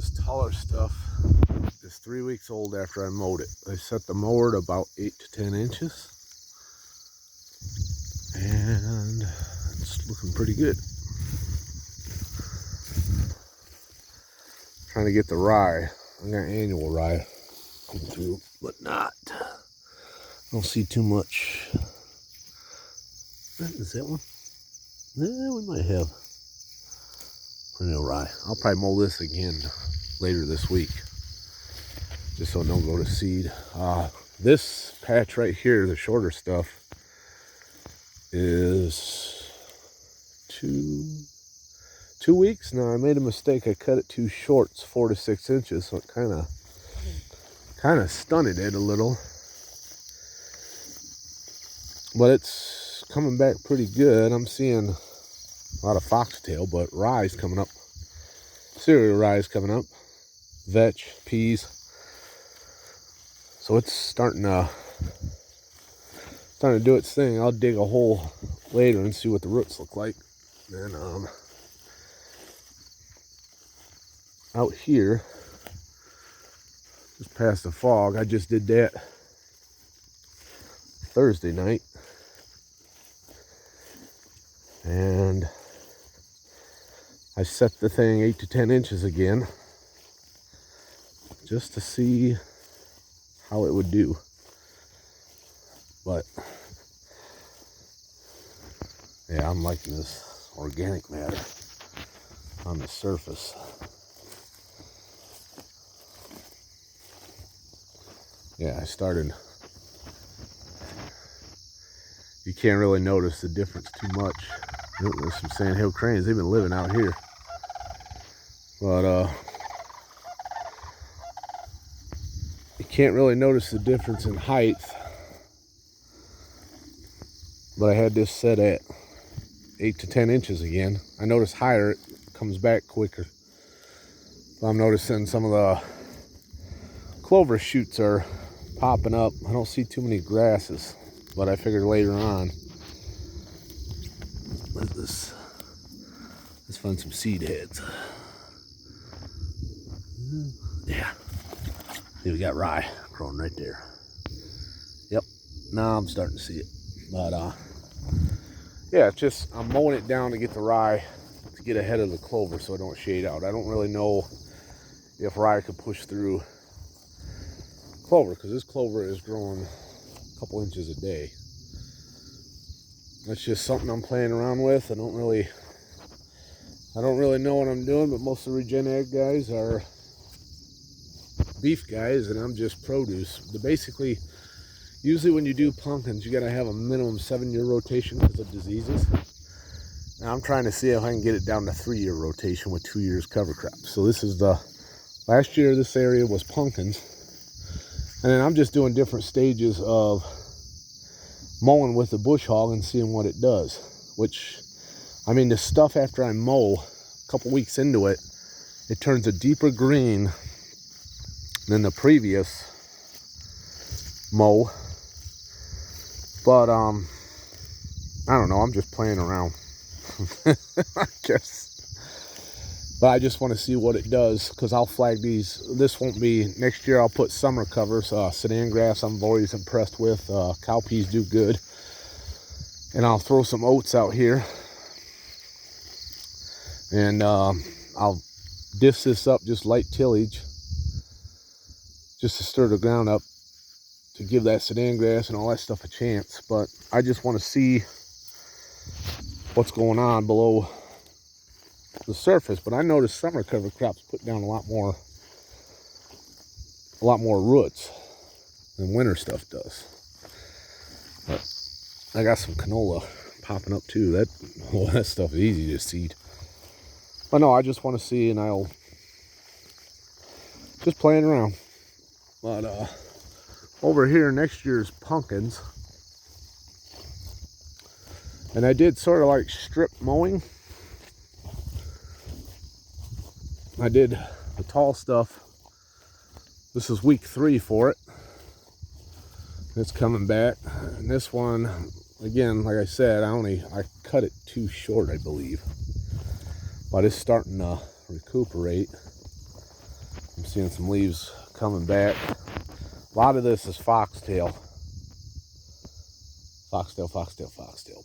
This taller stuff is 3 weeks old after I mowed it. I set the mower to about 8 to 10 inches. And it's looking pretty good. Trying to get the rye. I got annual rye come through, but not. I don't see too much. Is that one? Yeah, we might have perennial rye. I'll probably mow this again later this week, just so it don't go to seed. This patch right here, the shorter stuff, is two weeks. Now I made a mistake. I cut it too short. It's 4 to 6 inches, so it kind of stunted it a little. But it's coming back pretty good. I'm seeing a lot of foxtail, but rye's coming up. Cereal rye's coming up. Vetch, peas. So it's starting to do its thing. I'll dig a hole later and see what the roots look like. And out here, just past the fog, I just did that Thursday night. And I set the thing 8 to 10 inches again, just to see how it would do. But yeah, I'm liking this organic matter on the surface. Yeah, I started. You can't really notice the difference too much. There's some sandhill cranes. They've been living out here. But you can't really notice the difference in height. But I had this set at 8 to 10 inches again. I noticed higher, it comes back quicker. I'm noticing some of the clover shoots are popping up. I don't see too many grasses, but I figured later on, let's find some seed heads. Yeah, see, we got rye growing right there. Yep, now I'm starting to see it. But yeah, it's just I'm mowing it down to get the rye to get ahead of the clover so I don't shade out. I don't really know if rye could push through clover, because this clover is growing a couple inches a day. That's just something I'm playing around with. I don't really know what I'm doing, but most of the Regen Ag guys are beef guys, and I'm just produce. Basically, usually when you do pumpkins, you got to have a minimum 7-year rotation because of diseases. Now I'm trying to see if I can get it down to 3-year rotation with 2 years cover crop. So this is the last year. This area was pumpkins, and then I'm just doing different stages of mowing with the bush hog and seeing what it does. Which, I mean, the stuff after I mow, a couple weeks into it, it turns a deeper green than the previous mow. But I don't know, I'm just playing around. I guess. But I just want to see what it does, because I'll flag these. This won't be next year. I'll put summer covers. Sedan grass I'm always impressed with. Cowpeas do good. And I'll throw some oats out here. And I'll disc this up, just light tillage, just to stir the ground up, to give that sedan grass and all that stuff a chance. But I just want to see what's going on below the surface. But I noticed summer cover crops put down a lot more roots than winter stuff does. But I got some canola popping up too. That stuff is easy to seed. But no, I just want to see, and I'll just playing around. But over here, next year's pumpkins, and I did sort of like strip mowing. I did the tall stuff. This is week 3 for it. It's coming back. And this one, again, like I said, I cut it too short, I believe. But it's starting to recuperate. seeing some leaves coming back. A lot of this is foxtail. Foxtail,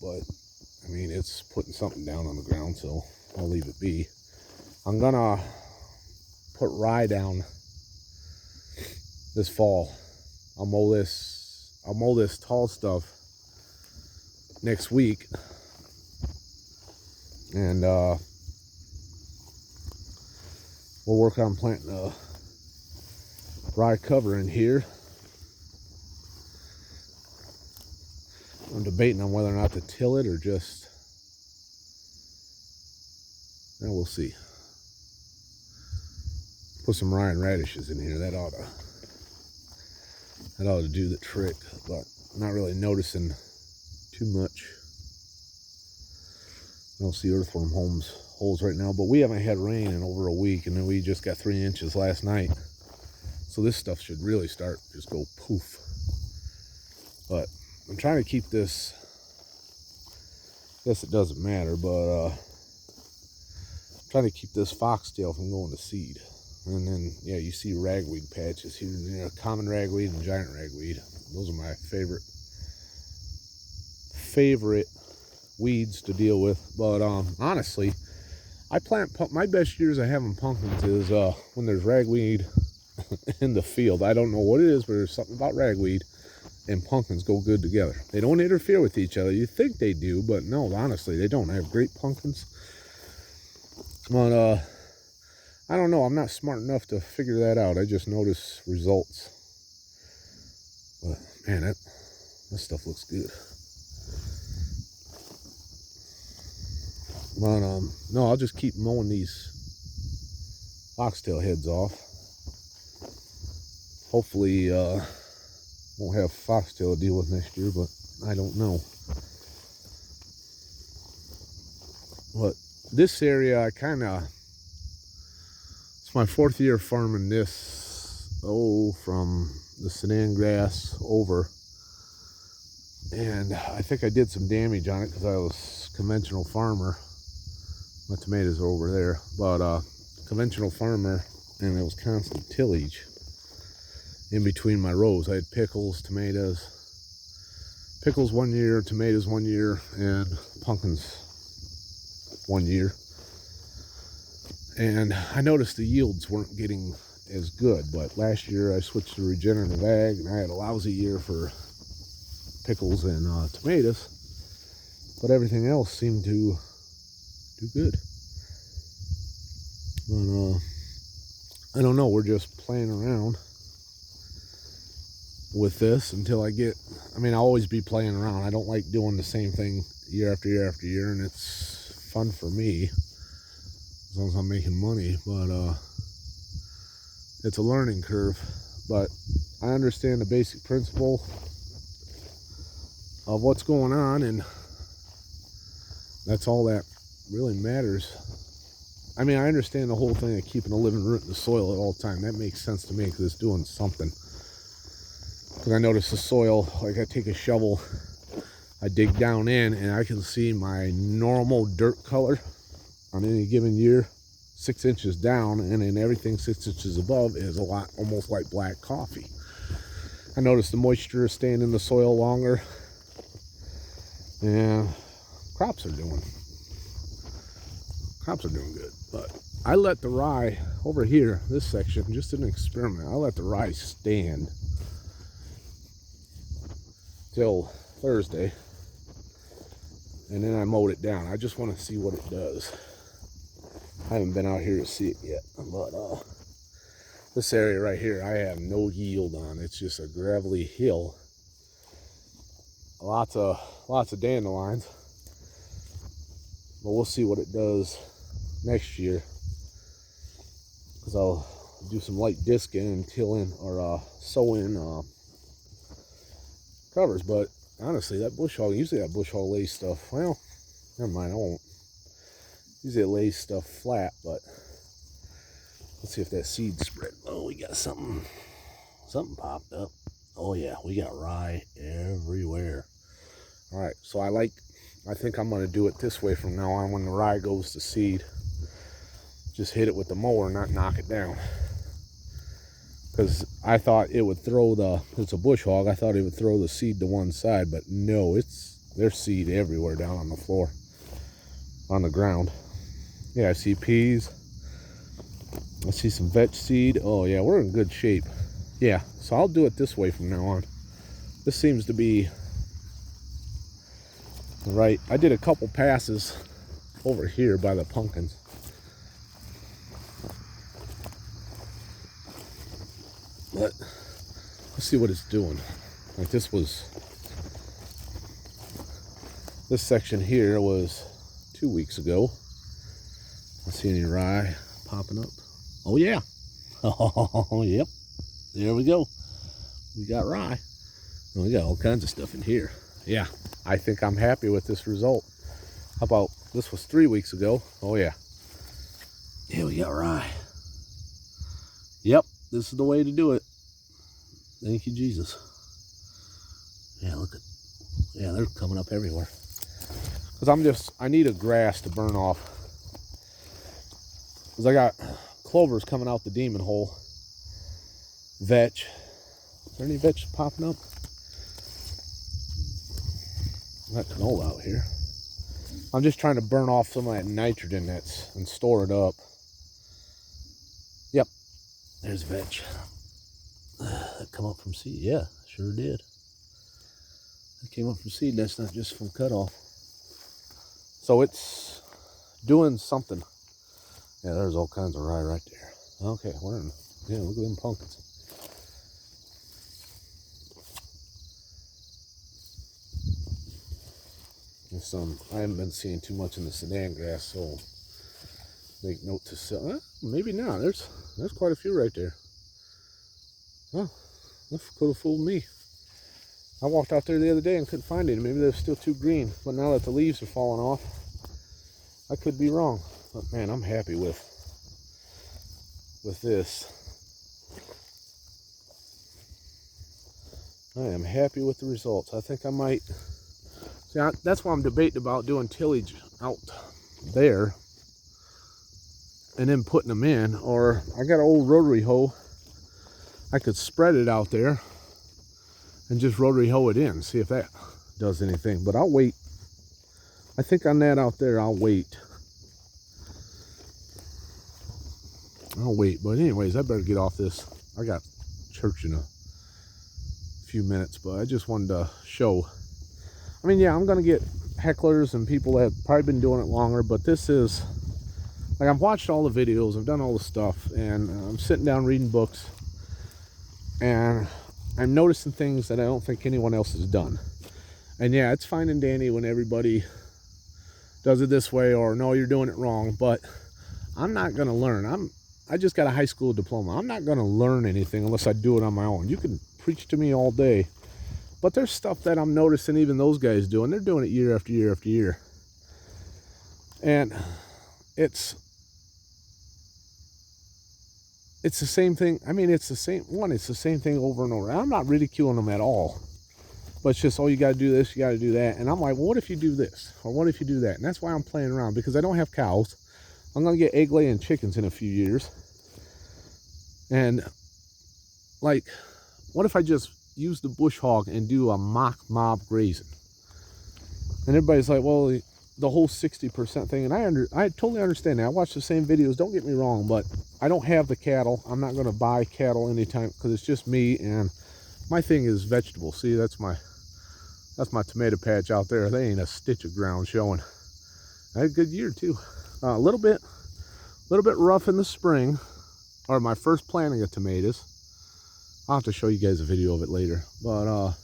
but I mean, it's putting something down on the ground, so I'll leave it be. I'm gonna put rye down this fall. I'll mow this tall stuff next week, and we'll work on planting a rye cover in here. I'm debating on whether or not to till it or just, now we'll see. Put some rye and radishes in here. That ought to do the trick, but I'm not really noticing too much. I don't see earthworm holes right now, but we haven't had rain in over a week, and then we just got 3 inches last night. So this stuff should really start just go poof. But I'm trying to keep this, I guess it doesn't matter, but I'm trying to keep this foxtail from going to seed. And then, yeah, you see ragweed patches here and there, common ragweed and giant ragweed. Those are my favorite weeds to deal with. But honestly, I plant, my best years I have in pumpkins is when there's ragweed in the field. I don't know what it is, but there's something about ragweed and pumpkins go good together. They don't interfere with each other. You think they do, but no, honestly, they don't. I have great pumpkins. But I don't know. I'm not smart enough to figure that out. I just notice results. But man, that stuff looks good. But no, I'll just keep mowing these foxtail heads off. Hopefully won't have foxtail to deal with next year, but I don't know. But this area, I kind of, it's my 4th year farming this, from the Sedan grass over. And I think I did some damage on it because I was conventional farmer. My tomatoes are over there, but conventional farmer, and it was constant tillage in between my rows. I had pickles 1 year, tomatoes 1 year, and pumpkins 1 year. And I noticed the yields weren't getting as good, but last year I switched to regenerative ag, and I had a lousy year for pickles and tomatoes, but everything else seemed to do good. But I don't know, we're just playing around with this until I get, I'll always be playing around. I don't like doing the same thing year after year after year, and it's fun for me as long as I'm making money, but it's a learning curve. But I understand the basic principle of what's going on, and that's all that really matters. I understand the whole thing of keeping a living root in the soil at all time. That makes sense to me because it's doing something. Because I notice the soil, like I take a shovel, I dig down in, and I can see my normal dirt color on any given year 6 inches down, and then everything 6 inches above is a lot, almost like black coffee. I notice the moisture is staying in the soil longer, and crops are doing good. But I let the rye over here, this section, just an experiment, I let the rye stand till Thursday, and then I mowed it down. I just want to see what it does. I haven't been out here to see it yet, but this area right here I have no yield on. It's just a gravelly hill, lots of dandelions, but we'll see what it does next year, because I'll do some light disking and till in, or sow in covers. But honestly, that bush hog, usually that bush hog lays stuff, well, never mind, I won't. Usually it lays stuff flat, but let's see if that seed spread. Oh, we got something popped up. Oh yeah, we got rye everywhere. All right, so I think I'm going to do it this way from now on. When the rye goes to seed, just hit it with the mower, not knock it down. because I thought it would throw it's a bush hog, I thought it would throw the seed to one side, but no, there's seed everywhere down on the floor, on the ground. Yeah, I see peas. I see some vetch seed. Oh yeah, we're in good shape. Yeah, so I'll do it this way from now on. This seems to be right. I did a couple passes over here by the pumpkins. But let's see what it's doing. Like this section here was 2 weeks ago. I see any rye popping up. Oh yeah. Oh yep. There we go. We got rye. And we got all kinds of stuff in here. Yeah, I think I'm happy with this result. How about this was 3 weeks ago? Oh yeah. Yeah, we got rye. Yep, this is the way to do it. Thank you, Jesus. Yeah, look at, yeah, they're coming up everywhere. Because I need a grass to burn off. Because I got clovers coming out the demon hole. Vetch. Is there any vetch popping up? Got canola out here. I'm just trying to burn off some of that nitrogen and store it up. Yep, there's vetch. That come up from seed. Yeah, sure did. That came up from seed. That's not just from cutoff. So it's doing something. Yeah, there's all kinds of rye right there. Okay, we're in. Yeah, look at them pumpkins. I haven't been seeing too much in the Sudan grass, so make note to sell. Maybe not. There's quite a few right there. Oh, that could have fooled me. I walked out there the other day and couldn't find any. Maybe they're still too green. But now that the leaves are falling off, I could be wrong. But man, I'm happy with this. I am happy with the results. I think I might. See, that's why I'm debating about doing tillage out there and then putting them in. Or I got an old rotary hoe. I could spread it out there and just rotary hoe it in. See if that does anything. But I'll wait. I think on that out there, I'll wait. But anyways, I better get off this. I got church in a few minutes, but I just wanted to show. I mean, yeah, I'm going to get hecklers and people that have probably been doing it longer, but this is, like, I've watched all the videos, I've done all the stuff, and I'm sitting down reading books, and I'm noticing things that I don't think anyone else has done. And yeah, it's fine and dandy when everybody does it this way, or no, you're doing it wrong, but I'm not going to learn. I just got a high school diploma. I'm not going to learn anything unless I do it on my own. You can preach to me all day. But there's stuff that I'm noticing even those guys doing. They're doing it year after year after year. And it's the same thing. I mean, it's the same thing over and over. I'm not ridiculing them at all. But it's just, oh, you got to do this, you got to do that. And I'm like, well, what if you do this? Or what if you do that? And that's why I'm playing around, because I don't have cows. I'm going to get egg-laying chickens in a few years. And, like, what if I just use the bush hog and do a mock mob grazing? And everybody's like, well, the whole 60% thing. And I totally understand that. I watch the same videos, don't get me wrong, but I don't have the cattle. I'm not going to buy cattle anytime, because it's just me, and my thing is vegetables. See, that's my tomato patch out there. They ain't a stitch of ground showing. I had a good year too. A little bit rough in the spring, or my first planting of tomatoes. I'll have to show you guys a video of it later. But a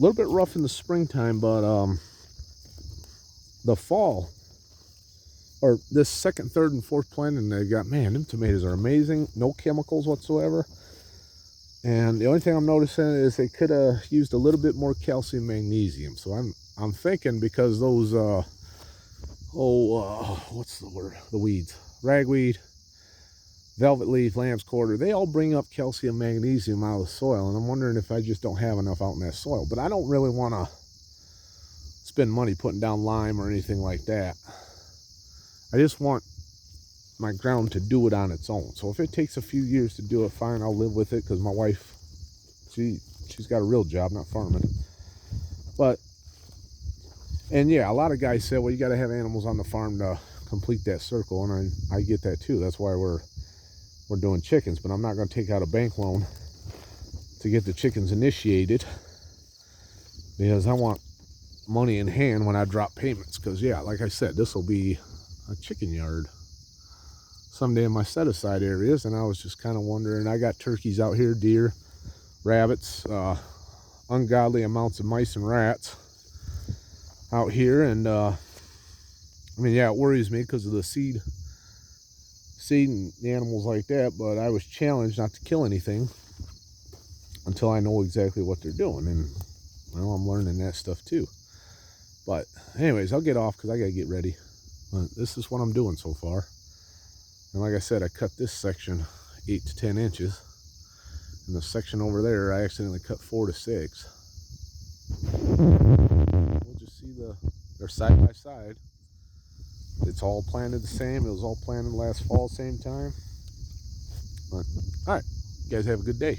little bit rough in the springtime, but the fall, or this second, third, and fourth planting they got, man, them tomatoes are amazing. No chemicals whatsoever. And the only thing I'm noticing is they could have used a little bit more calcium magnesium. So I'm thinking, because those what's the word? The weeds, ragweed, velvet leaf, lamb's quarter, they all bring up calcium magnesium out of the soil, and I'm wondering if I just don't have enough out in that soil. But I don't really want to spend money putting down lime or anything like that. I just want my ground to do it on its own. So if it takes a few years to do it, fine, I'll live with it, because my wife, she's got a real job, not farming. But, and yeah, a lot of guys say, well, you got to have animals on the farm to complete that circle, and I get that too. That's why we're doing chickens. But I'm not going to take out a bank loan to get the chickens initiated, because I want money in hand when I drop payments. Because yeah, like I said, this will be a chicken yard someday in my set aside areas, and I was just kind of wondering, I got turkeys out here, deer, rabbits, ungodly amounts of mice and rats out here, and I mean, yeah, it worries me because of the seed and the animals like that. But I was challenged not to kill anything until I know exactly what they're doing, and well, I'm learning that stuff too. But anyways, I'll get off because I gotta get ready. But this is what I'm doing so far. And like I said, I cut this section 8 to 10 inches, and the section over there I accidentally cut 4 to 6. We'll just see they're side by side. It's all planted the same. It was all planted last fall, same time. But all right, you guys have a good day.